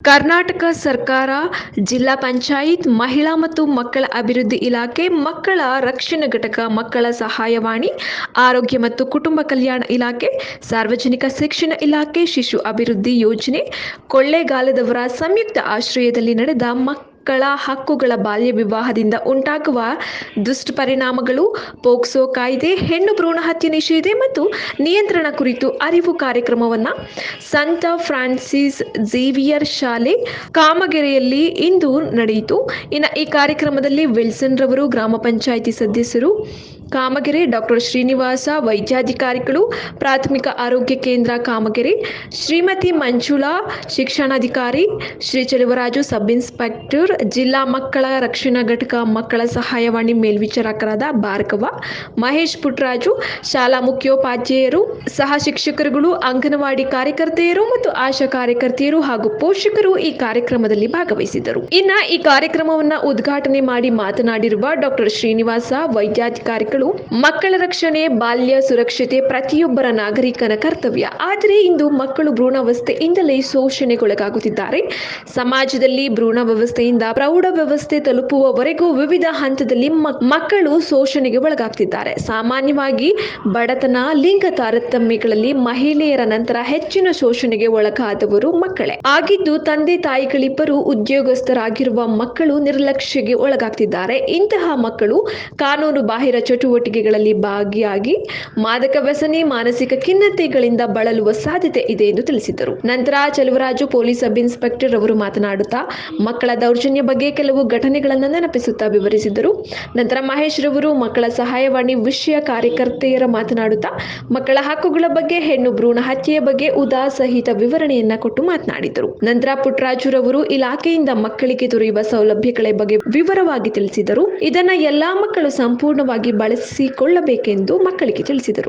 ಕರ್ನಾಟಕ ಸರ್ಕಾರ, ಜಿಲ್ಲಾ ಪಂಚಾಯತ್, ಮಹಿಳಾ ಮತ್ತು ಮಕ್ಕಳ ಅಭಿವೃದ್ಧಿ ಇಲಾಖೆ, ಮಕ್ಕಳ ರಕ್ಷಣಾ ಘಟಕ, ಮಕ್ಕಳ ಸಹಾಯವಾಣಿ, ಆರೋಗ್ಯ ಮತ್ತು ಕುಟುಂಬ ಕಲ್ಯಾಣ ಇಲಾಖೆ, ಸಾರ್ವಜನಿಕ ಶಿಕ್ಷಣ ಇಲಾಖೆ, ಶಿಶು ಅಭಿವೃದ್ಧಿ ಯೋಜನೆ, ಕೊಳ್ಳೇಗಾಲದವರ ಸಂಯುಕ್ತ ಆಶ್ರಯದಲ್ಲಿ ನಡೆದ ಮಕ್ಕಳ ಹಕ್ಕುಗಳ ಬಾಲ್ಯ ವಿವಾಹದಿಂದ ಉಂಟಾಗುವ ದುಷ್ಪರಿಣಾಮಗಳು, ಪೋಕ್ಸೋ ಕಾಯ್ದೆ, ಹೆಣ್ಣು ಭ್ರೂಣ ಹತ್ಯೆ ನಿಷೇಧ ಮತ್ತು ನಿಯಂತ್ರಣ ಕುರಿತು ಅರಿವು ಕಾರ್ಯಕ್ರಮವನ್ನು ಸಂತ ಫ್ರಾನ್ಸಿಸ್ ಝೇವಿಯರ್ ಶಾಲೆ ಕಾಮಗೆರೆಯಲ್ಲಿ ಇಂದು ನಡೆಯಿತು. ಈ ಕಾರ್ಯಕ್ರಮದಲ್ಲಿ ವಿಲ್ಸನ್ ರವರು, ಗ್ರಾಮ ಪಂಚಾಯಿತಿ ಸದಸ್ಯರು ಕಾಮಗೆರೆ, ಡಾಕ್ಟರ್ ಶ್ರೀನಿವಾಸ, ವೈದ್ಯಾಧಿಕಾರಿಗಳು, ಪ್ರಾಥಮಿಕ ಆರೋಗ್ಯ ಕೇಂದ್ರ ಕಾಮಗೆರೆ, ಶ್ರೀಮತಿ ಮಂಜುಳಾ, ಶಿಕ್ಷಣಾಧಿಕಾರಿ, ಶ್ರೀ ಚೆಲುವರಾಜು, ಸಬ್ ಇನ್ಸ್ಪೆಕ್ಟರ್, ಜಿಲ್ಲಾ ಮಕ್ಕಳ ರಕ್ಷಣಾ ಘಟಕ, ಮಕ್ಕಳ ಸಹಾಯವಾಣಿ ಮೇಲ್ವಿಚಾರಕರಾದ ಭಾರ್ಗವ, ಮಹೇಶ್ ಪುಟ್ಟರಾಜು, ಶಾಲಾ ಮುಖ್ಯೋಪಾಧ್ಯಾಯರು, ಸಹ ಶಿಕ್ಷಕರುಗಳು, ಅಂಗನವಾಡಿ ಕಾರ್ಯಕರ್ತೆಯರು ಮತ್ತು ಆಶಾ ಕಾರ್ಯಕರ್ತೆಯರು ಹಾಗೂ ಪೋಷಕರು ಈ ಕಾರ್ಯಕ್ರಮದಲ್ಲಿ ಭಾಗವಹಿಸಿದ್ದರು. ಈ ಕಾರ್ಯಕ್ರಮವನ್ನು ಉದ್ಘಾಟನೆ ಮಾಡಿ ಮಾತನಾಡಿರುವ ಡಾಕ್ಟರ್ ಶ್ರೀನಿವಾಸ, ವೈದ್ಯಾಧಿಕಾರಿಗಳು, ಮಕ್ಕಳ ರಕ್ಷಣೆ, ಬಾಲ್ಯ ಸುರಕ್ಷತೆ ಪ್ರತಿಯೊಬ್ಬರ ನಾಗರಿಕನ ಕರ್ತವ್ಯ. ಆದರೆ ಇಂದು ಮಕ್ಕಳು ಭ್ರೂಣಾವಸ್ಥೆಯಿಂದಲೇ ಶೋಷಣೆಗೊಳಗಾಗುತ್ತಿದ್ದಾರೆ. ಸಮಾಜದಲ್ಲಿ ಭ್ರೂಣ ವ್ಯವಸ್ಥೆಯಿಂದ ಪ್ರೌಢ ವ್ಯವಸ್ಥೆ ತಲುಪುವವರೆಗೂ ವಿವಿಧ ಹಂತದಲ್ಲಿ ಮಕ್ಕಳು ಶೋಷಣೆಗೆ ಒಳಗಾಗ್ತಿದ್ದಾರೆ. ಸಾಮಾನ್ಯವಾಗಿ ಬಡತನ, ಲಿಂಗ ತಾರತಮ್ಯಗಳಲ್ಲಿ ಮಹಿಳೆಯರ ನಂತರ ಹೆಚ್ಚಿನ ಶೋಷಣೆಗೆ ಒಳಗಾದವರು ಮಕ್ಕಳೇ ಆಗಿದ್ದು, ತಂದೆ ತಾಯಿಗಳಿಬ್ಬರು ಉದ್ಯೋಗಸ್ಥರಾಗಿರುವ ಮಕ್ಕಳು ನಿರ್ಲಕ್ಷ್ಯಕ್ಕೆ ಒಳಗಾಗ್ತಿದ್ದಾರೆ. ಇಂತಹ ಮಕ್ಕಳು ಕಾನೂನು ಬಾಹಿರ ಚಟುವಟಿಕೆಗಳಲ್ಲಿ ಭಾಗಿಯಾಗಿ ಮಾದಕ ವ್ಯಸನಿ, ಮಾನಸಿಕ ಖಿನ್ನತೆಗಳಿಂದ ಬಳಲುವ ಸಾಧ್ಯತೆ ಇದೆ ಎಂದು ತಿಳಿಸಿದರು. ನಂತರ ಚೆಲುವರಾಜು ಪೊಲೀಸ್ ಸಬ್ ಇನ್ಸ್ಪೆಕ್ಟರ್ ಅವರು ಮಾತನಾಡುತ್ತಾ ಮಕ್ಕಳ ದೌರ್ಜನ್ಯ ಬಗ್ಗೆ ಕೆಲವು ಘಟನೆಗಳನ್ನು ನೆನಪಿಸುತ್ತಾ ವಿವರಿಸಿದರು. ನಂತರ ಮಹೇಶ್ ರವರು ಮಕ್ಕಳ ಸಹಾಯವಾಣಿ ವಿಷಯ ಕಾರ್ಯಕರ್ತೆಯರ ಮಾತನಾಡುತ್ತಾ ಮಕ್ಕಳ ಹಕ್ಕುಗಳ ಬಗ್ಗೆ, ಹೆಣ್ಣು ಭ್ರೂಣ ಹತ್ಯೆಯ ಬಗ್ಗೆ ಉದಾಸಹಿತ ವಿವರಣೆಯನ್ನ ಕೊಟ್ಟು ಮಾತನಾಡಿದರು. ನಂತರ ಪುಟ್ಟರಾಜು ರವರು ಇಲಾಖೆಯಿಂದ ಮಕ್ಕಳಿಗೆ ದೊರೆಯುವ ಸೌಲಭ್ಯಗಳ ಬಗ್ಗೆ ವಿವರವಾಗಿ ತಿಳಿಸಿದರು. ಇದನ್ನ ಎಲ್ಲಾ ಮಕ್ಕಳು ಸಂಪೂರ್ಣವಾಗಿ ಬಳಸಿಕೊಳ್ಳಬೇಕೆಂದು ಮಕ್ಕಳಿಗೆ ತಿಳಿಸಿದರು.